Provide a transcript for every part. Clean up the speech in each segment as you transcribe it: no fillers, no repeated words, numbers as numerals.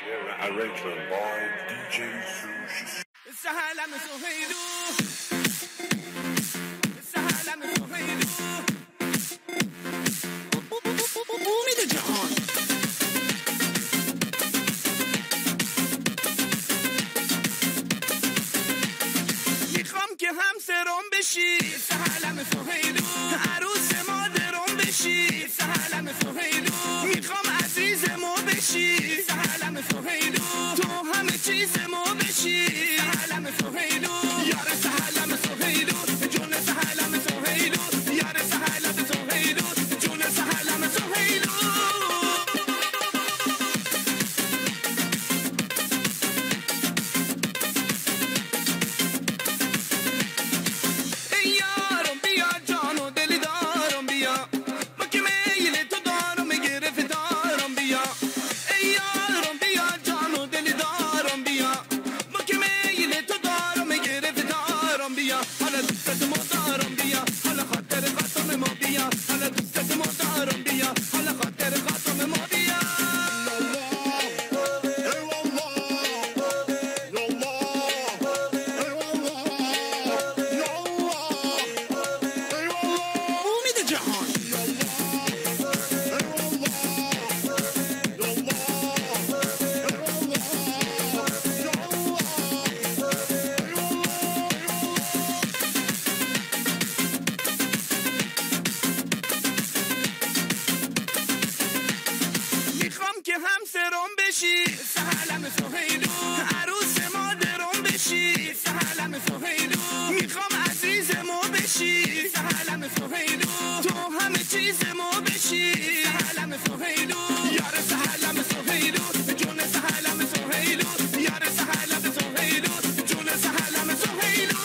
Yeah, arrangement by DJ Sushi. سهلم سهیلو سهلم سهیلو امید جهان میخوام که همسرم بشی سهلم سهیلو عروس مادرم بشی سهلم سهیلو میخوام عزیزمو بشی سهلم سهیلو تو همه چیزمو بشی سهلم سهیلو یار سهلم سهیلو جون سهلم سهیلو یار سهلم سهیلو جون سهلم سهیلو همسرم بشی سهلم سهیلو عروس مادرم بشی سهلم سهیلو میخوام عزیزمو بشی سهلم سهیلو تو همه چیزمو بشی سهلم سهیلو یار سهلم سهیلو جون سهلم سهیلو یار سهلم سهیلو جون سهلم سهیلو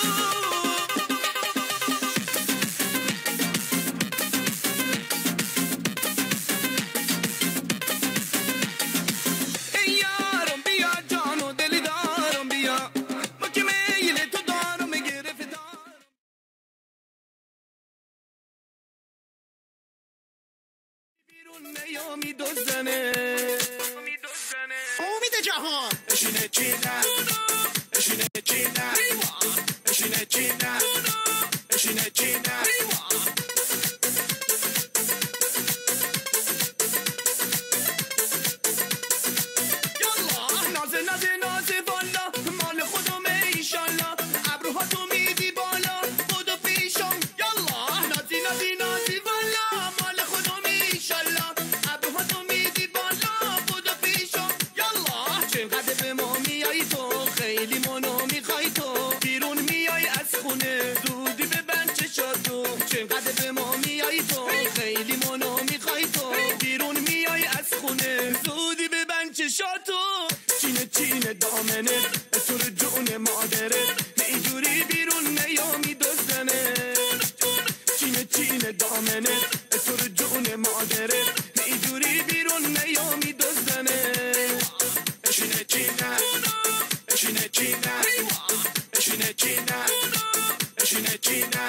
میامی دوزنه امید جهان اشینه چینه اشینه چینه اشینه چینه اشینه چینه یالا نازه نازه نازه والا مال خودمه ایشالله ابروها تو میدی بالا خودو پیشم یالا نازی نازی نازی والا مال خودمه ایشالله ابروها تو میدی بالا خودو پیشم یالا چقدر به ما میای تو خیلی منو میخوای تو بیرون میای از خونه زودی ببند چشاتو چقدر به ما میای تو خیلی منو میخوای تو بیرون میای از خونه زودی ببند چشاتو چینه چینه دامنه تو رو جون مادره اینجوری بیرون نیامی دوزنه چینه چینه دامنه تو رو جون مادره اینجوری بیرون نیامی دوزنه اشینه چینه اشینه چینه اشینه چینه اشینه چینه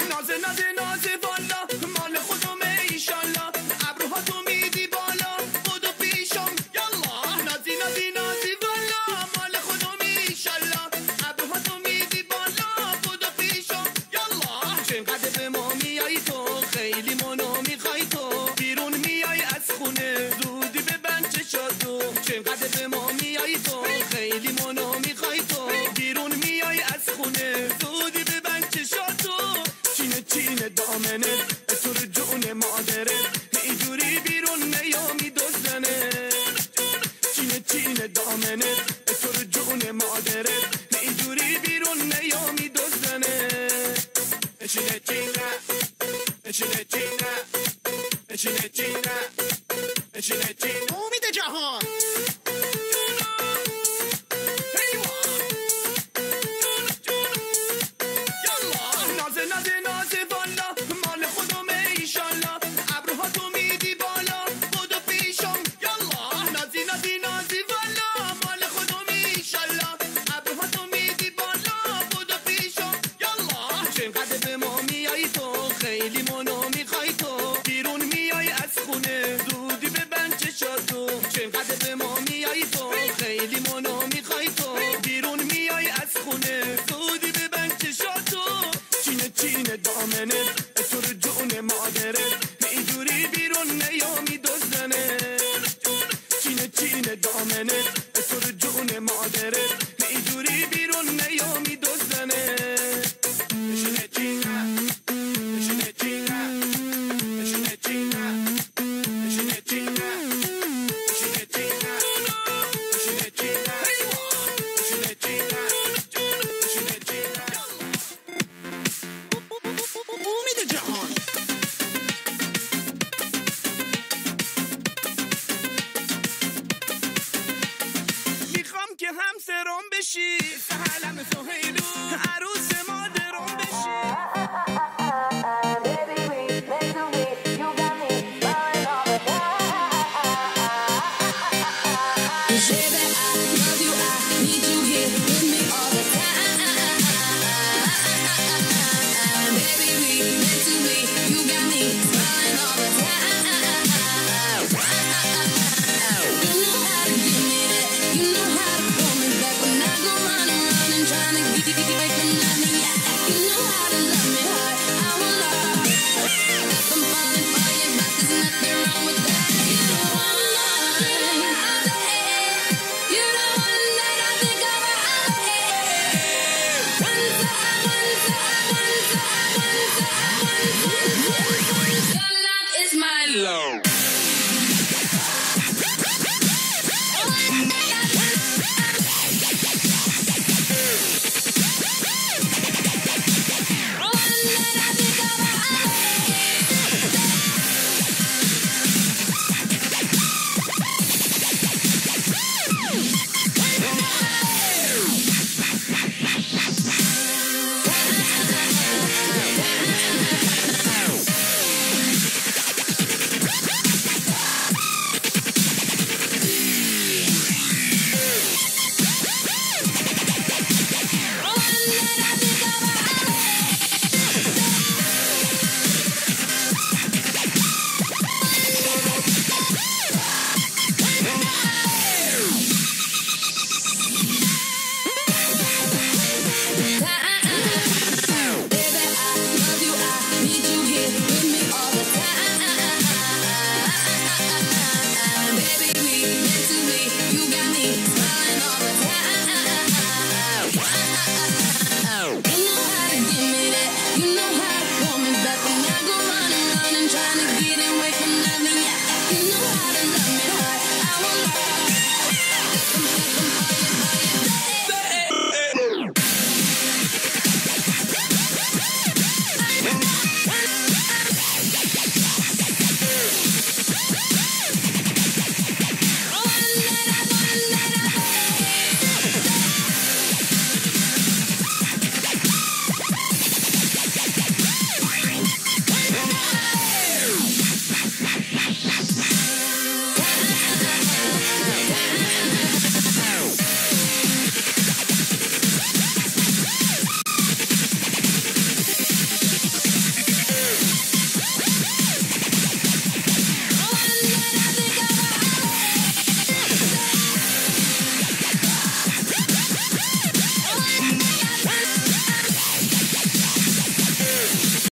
نازه نازه نازه والا مال خودمه ایشالله ابروها تو میدی بالا خودو پیشم یالا نازی نازی نازی والا مال خودمه ایشالله ابروها تو میدی بالا خودو پیشم یالا چقدر به ما میای تو خیلی منو میخوای تو بیرون میای از خونه زودی ببند چشاتو چقدر به ما میای تو خیلی منو میخوای تو بیرون میای از خونه زودی ببند چشاتو چینه چینه دامنه تو رو جون مادره اینجوری بیرون نیامی دوزنه چینه چینه دامنه تو رو جون مادره اینجوری بیرون نیامی دوزنه چینه چینه چینه چینه چینه چینه چینه چینه امید جهان نازه نازه نازه والا مال خودمه ایشالله ابروها تو میدی بالا خودو پیشم یالا نازی نازی نازی والا مال خودمه ایشالله ابروها تو میدی بالا خودو پیشم یالا چقدر به ما میای تو چینه دامنه تو رو جون مادره اینجوری بیرون نیامی دزدنه چینه دامنه تو رو جون مادره